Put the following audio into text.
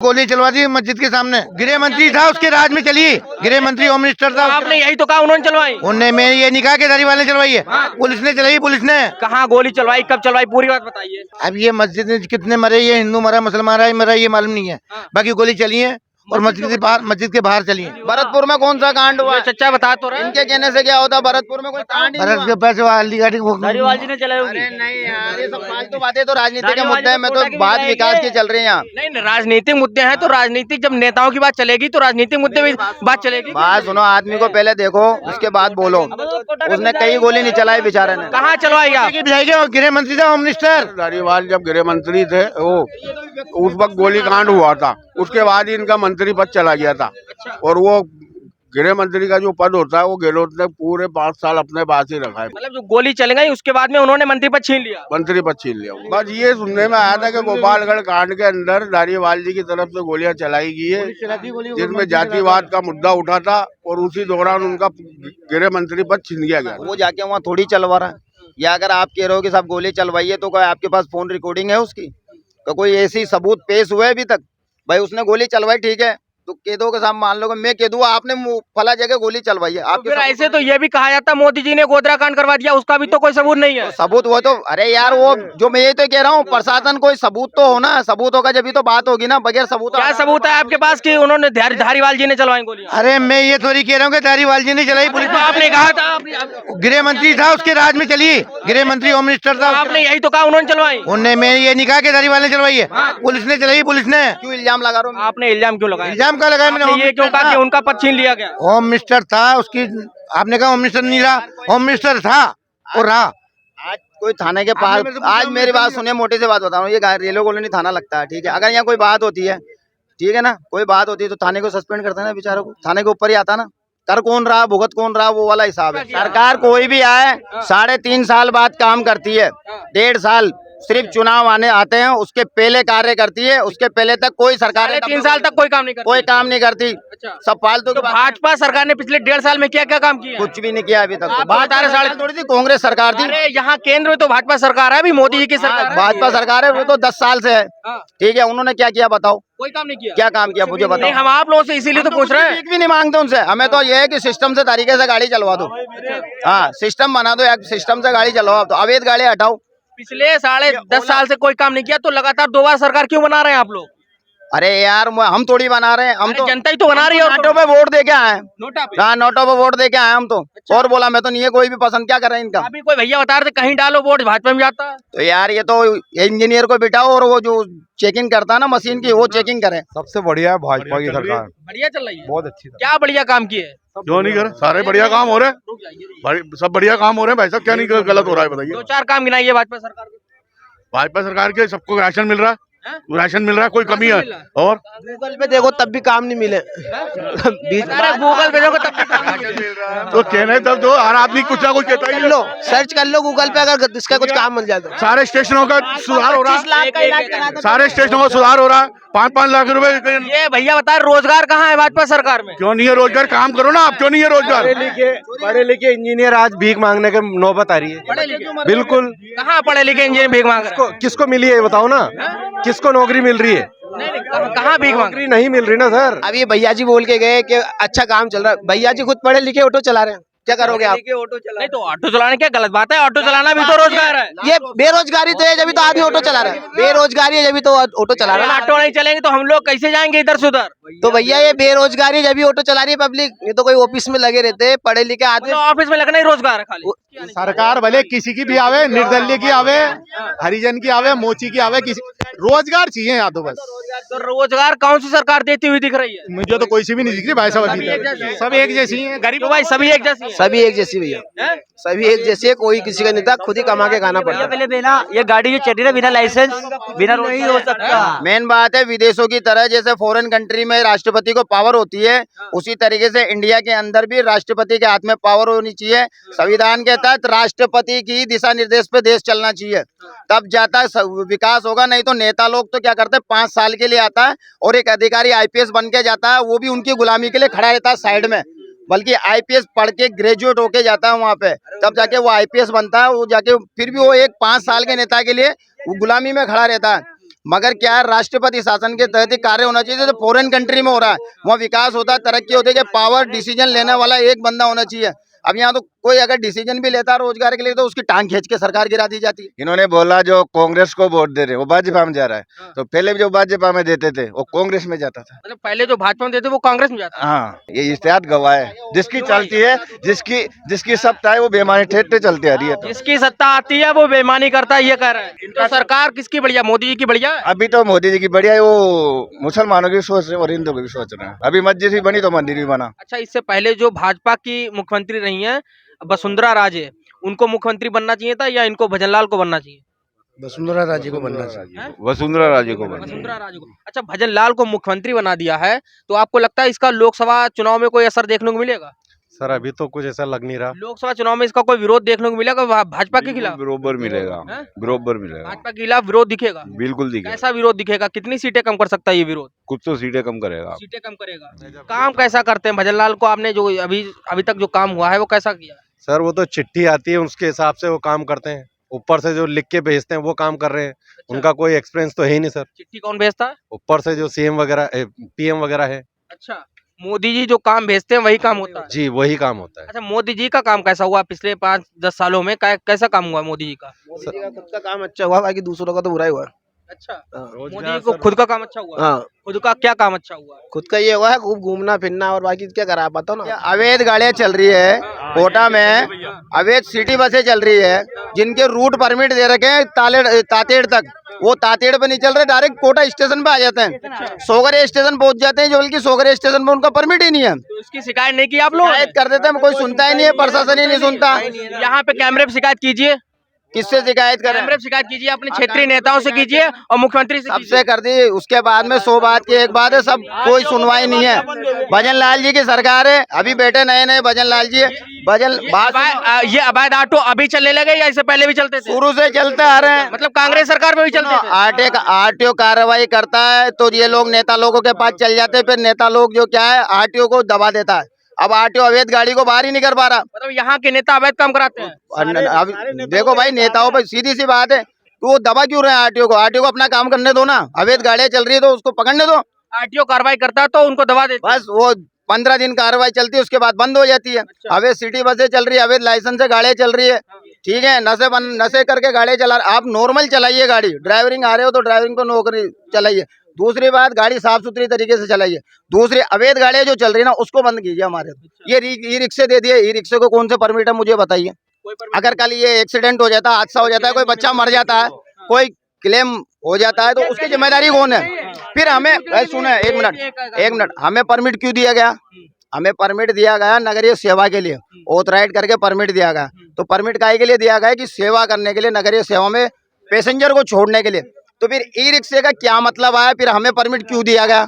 गोली चलवा दी मस्जिद के सामने। गृह मंत्री था, उसके राज में चली। गृह मंत्री होम मिनिस्टर था। आपने यही तो कहा उन्होंने चलवाई। उनने, मैं ये नहीं कहा कि धारीवाल ने चलवाई है। पुलिस ने चलाई, पुलिस ने। कहाँ गोली चलवाई, कब चलवाई, पूरी बात बताइए। अब ये मस्जिद में कितने मरे, ये हिंदू मरा, मुसलमान मरा, ये मालूम नहीं है। बाकी गोली चली है और मस्जिद के बाहर चली है। भरतपुर में कौन सा कांड हुआ? सच्चा बता तो रहा है। इनके कहने से क्या होता? भरतपुर में कोई कांड ही नहीं भरत हुआ। के पैसे वाली गाड़ी धारीवाल जी ने चलाई होगी। अरे नहीं यार, ये सब फालतू बातें तो राजनीति के धारीवाल मुद्दे जी में कोटा तो की बात भी विकास की जाएगी। चल रही है यहाँ। नहीं, राजनीतिक मुद्दे हैं तो राजनीतिक, जब नेताओं की बात चलेगी तो राजनीतिक मुद्दे में बात चलेगी। बात सुनो, आदमी को पहले देखो उसके बाद बोलो। उसने कई गोली नहीं चलाई बेचारे ने। कहाँ चलवाई आप? गृह मंत्री था, होम मिनिस्टर। धारीवाल जब गृह मंत्री थे वो उस वक्त गोली कांड हुआ था, उसके बाद ही इनका मंत्री पद चला गया था। और वो गृह मंत्री का जो पद होता है वो गहलोत ने पूरे 5 साल अपने पास ही रखा है। मतलब जो गोली चल गई उसके बाद में उन्होंने मंत्री पद छीन लिया। मंत्री पद छीन लिया। बस ये सुनने में आया था कि गोपालगढ़ कांड के अंदर धारीवाल जी की तरफ से गोलियां चलाई गई है, जिसमें जातिवाद का मुद्दा उठा था और उसी दौरान उनका गृह मंत्री पद छीन लिया गया। वो जाके वहाँ थोड़ी चलवा रहा है। या अगर आप कह रहे हो कि सब गोली चलवाइए तो क्या आपके पास फोन रिकॉर्डिंग है उसकी? तो कोई ऐसी सबूत पेश हुए अभी तक? भाई उसने गोली चलवाई, ठीक है, तो कह दो के साथ मान लो मैं कह दूं आपने फला जगह गोली चलवाई है। तो फिर ऐसे तो ये भी कहा जाता मोदी जी ने गोधरा कांड करवा दिया, उसका भी तो कोई सबूत नहीं है। सबूत वो तो, अरे यार वो जो मैं ये तो कह रहा हूँ, प्रशासन कोई सबूत तो हो ना, सबूत होगा जब भी तो बात होगी ना। बगैर सबूत क्या सबूत है आपके पास कि उन्होंने धारीवाल जी ने चलवाई गोलियां? अरे मैं ये थोड़ी कह रहा हूँ कि धारीवाल जी ने चलाई, पुलिस तो आपने कहा था गृह मंत्री था, उसके राज में चली। गृह मंत्री होम मिनिस्टर था। आपने यही तो कहा उन्होंने चलवाई। उनने, मैं ये नहीं कहा कि धारीवाल ने चलवाई है। पुलिस ने चलाई, पुलिस ने। क्यों इल्जाम लगा रहा हूँ? आपने इल्जाम क्यों लगाया? इल्जाम का लगाया मैंने? ये क्यों कहा कि उनका पद छीन लिया गया? होम मिनिस्टर था उसकी, आपने कहा होम मिनिस्टर नहीं रहा, होम मिनिस्टर था और रहा। आज कोई थाने के पास, आज मेरी बात सुनिए, मोटी सी बात बता रहा हूँ, ये रेलवे कॉलोनी थाना लगता है, ठीक है। अगर यहाँ कोई बात होती है, ठीक है ना, कोई बात होती है तो थाने को सस्पेंड करते हैं ना बेचारों को, थाने के ऊपर ही आता ना। कर कौन रहा, भुगत कौन रहा, वो वाला हिसाब है। सरकार कोई भी आए 3.5 साल बाद काम करती है, 1.5 साल सिर्फ चुनाव आते हैं, उसके पहले कार्य करती है। उसके पहले तक कोई सरकार 3 साल तक कोई काम नहीं करती। कोई काम नहीं करती। सब फालतू तो भाजपा सरकार ने पिछले 1.5 साल में क्या क्या काम किया? कुछ भी नहीं किया अभी तक। भाजपा सरकार थोड़ी सी कांग्रेस सरकार थी। अरे यहाँ केंद्र में तो भाजपा सरकार है, अभी मोदी जी की सरकार है। भाजपा सरकार है, वो तो 10 साल से है, ठीक है। उन्होंने क्या किया बताओ? कोई काम नहीं किया। क्या काम किया मुझे बताओ? नहीं, हम आप लोगों से इसीलिए तो पूछ रहे हैं। भी नहीं मांगते उनसे, हमें तो ये है कि सिस्टम से तरीके से गाड़ी चलवा दो। हाँ, सिस्टम बना दो, सिस्टम से गाड़ी चलवाओ, तो अवैध गाड़ी हटाओ। पिछले 10.5 साल से कोई काम नहीं किया तो लगातार 2 बार सरकार क्यों बना रहे हैं आप लोग? अरे यार हम थोड़ी बना रहे हैं, हम तो जनता ही तो बना रही है। नोटों पे वोट दे के आए, नोटा पे? हाँ नोटों पे वोट दे के आए हम तो। और बोला मैं तो नहीं है कोई भी पसंद, क्या कर रहे हैं इनका? अभी कोई भैया बता रहे थे कहीं डालो वोट भाजपा में जाता है। तो यार ये तो इंजीनियर को बिठाओ और वो जो चेकिंग करता है ना मशीन की, वो चेकिंग करे। सबसे बढ़िया है भाजपा की सरकार, बढ़िया चल रही है, बहुत अच्छी। क्या बढ़िया काम किए? क्यों नहीं कर, सारे बढ़िया काम हो रहे हैं, सब बढ़िया काम हो रहे हैं भाई साहब। क्या नहीं गलत हो रहा है बताइए? 2-4 काम गिनाइए भाजपा सरकार के। भाजपा सरकार के सबको राशन मिल रहा है, राशन मिल रहा है, कोई कमी है? और गूगल पे देखो तब भी काम नहीं मिले। गूगल पे देखो तब भी काम नहीं मिले। तो कहने तब जो हर आदमी कुछ ना कुछ कहता ही लो सर्च कर लो गूगल पे, अगर इसका कुछ काम मिल जाए तो। सारे स्टेशनों का सुधार हो रहा है, सारे स्टेशनों का सुधार हो रहा है। 5-5 लाख रुपए। ये भैया बता रोजगार कहाँ है भाजपा सरकार में? क्यों नहीं है रोजगार? काम करो ना आप, क्यों नहीं है रोजगार? पढ़े लिखे इंजीनियर आज भीख मांगने के नौबत आ रही है। पढ़े लिखे? बिल्कुल। कहाँ पढ़े लिखे इंजीनियर भीख मांग रहे हैं? किसको मिली है बताओ ना, किसको नौकरी मिल रही है? नहीं, कहाँ भीख मांग रहे नौकरी नहीं मिल रही ना सर। अभी भैया जी बोल के गए कि अच्छा काम चल रहा है। भैया जी खुद पढ़े लिखे ऑटो चला रहे हैं, क्या करोगे आप? नहीं तो ऑटो चलाने क्या गलत बात है? ऑटो चलाना भी तो रोजगार है। ये बेरोजगारी तो है जब तो आदमी ऑटो चला रहा है, बेरोजगारी है जब तो ऑटो चला रहा है। ऑटो नहीं चलेंगे तो हम लोग कैसे जाएंगे इधर से उधर? तो भैया ये बेरोजगारी जब भी ऑटो चला रही है पब्लिक, ये तो कोई ऑफिस में लगे रहते हैं पढ़े लिखे आदमी। ऑफिस में लगना ही रोजगार है खाली। सरकार भले किसी की भी आवे, निर्दलीय की आवे, हरिजन की आवे, मोची की आवे, किसी रोजगार चाहिए यहाँ तो बस। तो रोजगार कौन सी सरकार देती हुई दिख रही है? मुझे तो कोई सी भी नहीं दिख रही भाई साहब। अभी तक सब एक जैसी है, गरीब तो भाई सभी एक जैसी हैं। सभी एक जैसी भैया, सभी एक जैसे, कोई किसी का नहीं था, खुद ही कमा के खाना पड़ता है। पहले बिना ये गाड़ी जो चल रही है बिना लाइसेंस बिना नहीं हो सकता। मेन बात है विदेशों की तरह जैसे फॉरेन कंट्री में राष्ट्रपति को पावर होती है, उसी तरीके से इंडिया के अंदर भी राष्ट्रपति के हाथ में पावर होनी चाहिए। संविधान के तहत राष्ट्रपति की दिशा निर्देश पे देश चलना चाहिए, तब जाता है विकास होगा। नहीं तो नेता लोग तो क्या करते हैं, 5 साल के लिए आता है और एक अधिकारी IPS बन के जाता है, वो भी उनकी गुलामी के लिए खड़ा रहता है साइड में। बल्कि IPS पढ़ के ग्रेजुएट होके जाता है वहाँ पे, तब जाके वो IPS बनता है। वो जाके फिर भी वो एक 5 साल के नेता के लिए वो गुलामी में खड़ा रहता है। मगर क्या है, राष्ट्रपति शासन के तहत ही कार्य होना चाहिए। जैसे फॉरेन कंट्री में हो रहा है, वहाँ विकास होता है, तरक्की होती है कि पावर डिसीजन लेने वाला एक बंदा होना चाहिए। अब यहाँ तो कोई अगर डिसीजन भी लेता है रोजगार के लिए तो उसकी टांग खींच के सरकार गिरा दी जाती है। इन्होंने बोला जो कांग्रेस को वोट दे रहे वो भाजपा में जा रहा है, तो पहले भी जो भाजपा में देते थे वो कांग्रेस में जाता था। मतलब पहले जो भाजपा में देते वो कांग्रेस में जाता हाँ, ये इश्तेहार गवाह है, जिसकी चलती है, जिसकी सत्ता है वो बेमानी ठेठे चलती आ रही है। है, जिसकी सत्ता आती है वो बेईमानी करता है, ये कह रहे हैं। तो सरकार किसकी बढ़िया, मोदी जी की बढ़िया है? अभी तो मोदी जी की बढ़िया है, वो मुसलमानों की सोच रहे हैं और हिंदुओं की भी सोच रहे हैं। अभी मस्जिद भी बनी तो मंदिर भी बना। अच्छा, इससे पहले जो भाजपा की मुख्यमंत्री रही हैं वसुंधरा राजे, उनको मुख्यमंत्री बनना चाहिए था या इनको भजनलाल को बनना चाहिए? वसुंधरा राजे को बनना चाहिए। हैं? वसुंधरा राजे को बनी। वसुंधरा राजे को। अच्छा, भजनलाल को मुख्यमंत्री बना दिया है, तो आपको लगता है इसका लोकसभा चुनाव में कोई असर देखने को मिलेगा? सर अभी तो कुछ ऐसा लग नहीं रहा। लोकसभा चुनाव में इसका कोई विरोध देखने को मिलेगा भाजपा के खिलाफ? बरोबर मिलेगा, हैं? बरोबर मिलेगा, भाजपा के खिलाफ विरोध दिखेगा? बिल्कुल दिखेगा। कैसा विरोध दिखेगा? कितनी सीटें कम कर सकता है ये विरोध? कुछ तो सीटें कम करेगा। सीटें कम करेगा। काम कैसा करते हैं भजनलाल को? आपने जो अभी तक जो काम हुआ है वो कैसा किया? सर वो तो चिट्ठी आती है उसके हिसाब से वो काम करते हैं, ऊपर से जो लिख के भेजते हैं वो काम कर रहे हैं। उनका कोई एक्सपीरियंस तो है ही नहीं सर। चिट्ठी कौन भेजता है? ऊपर से जो सीएम वगैरह पीएम वगैरह है, अच्छा, मोदी जी जो काम भेजते हैं वही काम होता है? जी वही काम होता है। अच्छा, मोदी जी का काम कैसा हुआ पिछले 5-10 सालों में? कैसा काम हुआ मोदी जी का? मोदी जी का खुद का काम अच्छा हुआ, बाकी दूसरों का तो बुरा ही हुआ। अच्छा, मोदी रोजगार जी को सर- खुद का काम अच्छा हुआ? हाँ, खुद का क्या काम अच्छा हुआ? खुद का ये हुआ है खूब घूमना फिरना, और बाकी क्या करा बताओ ना। अवैध गाड़ियां चल रही है कोटा में, अवैध सिटी बसें चल रही है, जिनके रूट परमिट दे रखे हैं तातेड़ तक, वो तातेड़ पे नहीं चल रहे, डायरेक्ट कोटा स्टेशन पे आ जाते हैं, सोगरे स्टेशन पहुंच जाते हैं, जो बल्कि सोगरे स्टेशन पे उनका परमिट ही नहीं है। तो इसकी शिकायत नहीं की आप लोग? शिकायत कर देते हैं, कोई सुनता ही नहीं है, प्रशासन ही नहीं सुनता। यहाँ पे कैमरे पे शिकायत कीजिए, किससे शिकायत करें? कैमरे पे शिकायत कीजिए, अपने क्षेत्रीय नेताओं से कीजिए और मुख्यमंत्री से कीजिए। सबसे कर दी, उसके बाद में 100 बात की एक बात है, सब कोई सुनवाई नहीं है। भजन लाल जी की सरकार है, अभी बैठे नए भजन लाल जी, भजन बात ये अवैध ऑटो अभी चलने लगे या इससे पहले भी चलते थे? शुरू से चलते आ रहे हैं। मतलब कांग्रेस सरकार में भी चलते थे? आरटीओ कार्रवाई करता है तो ये लोग नेता लोगों के पास चल जाते हैं, फिर नेता लोग जो क्या है आरटीओ को दबा देता है। अब आरटीओ अवैध गाड़ी को बाहर ही नहीं कर पा रहा। मतलब यहाँ के नेता अवैध काम कराते हैं? अब देखो भाई, नेताओं पर सीधी सी बात है, तो वो दबा क्यों रहे हैं आरटीओ को? आरटीओ को अपना काम करने दो ना, अवैध गाड़ियां चल रही है तो उसको पकड़ने दो। आरटीओ कार्रवाई करता है तो उनको दबा देते हैं। बस वो 15 दिन कार्रवाई चलती है, उसके बाद बंद हो जाती है। अवैध सिटी बसें चल रही है, अवैध लाइसेंस से गाड़ियां चल रही है, ठीक है, नशे करके गाड़ी चला। आप नॉर्मल चलाइए गाड़ी, ड्राइवरिंग आ रहे हो तो ड्राइवरिंग को नौकरी चलाइए। दूसरी बात, गाड़ी साफ सुथरी तरीके से चलाइए। दूसरी, अवैध गाड़ियां जो चल रही है ना उसको बंद कीजिए। हमारे ये ई रिक्शे दे दिए, ई रिक्शे को कौन से परमिट है मुझे बताइए। अगर कल ये एक्सीडेंट हो जाता है, हादसा हो जाता है, कोई बच्चा मर जाता है, कोई क्लेम हो जाता है, तो उसकी जिम्मेदारी कौन है? फिर हमें सुने, एक मिनट, हमें परमिट क्यों दिया गया? हमें परमिट दिया गया नगरीय सेवा के लिए, ऑथराइज करके परमिट दिया गया। तो परमिट काहे के लिए दिया गया? कि सेवा करने के लिए, नगरीय सेवा में पैसेंजर को छोड़ने के लिए। तो फिर ई रिक्शे का क्या मतलब आया? फिर हमें परमिट क्यों दिया गया?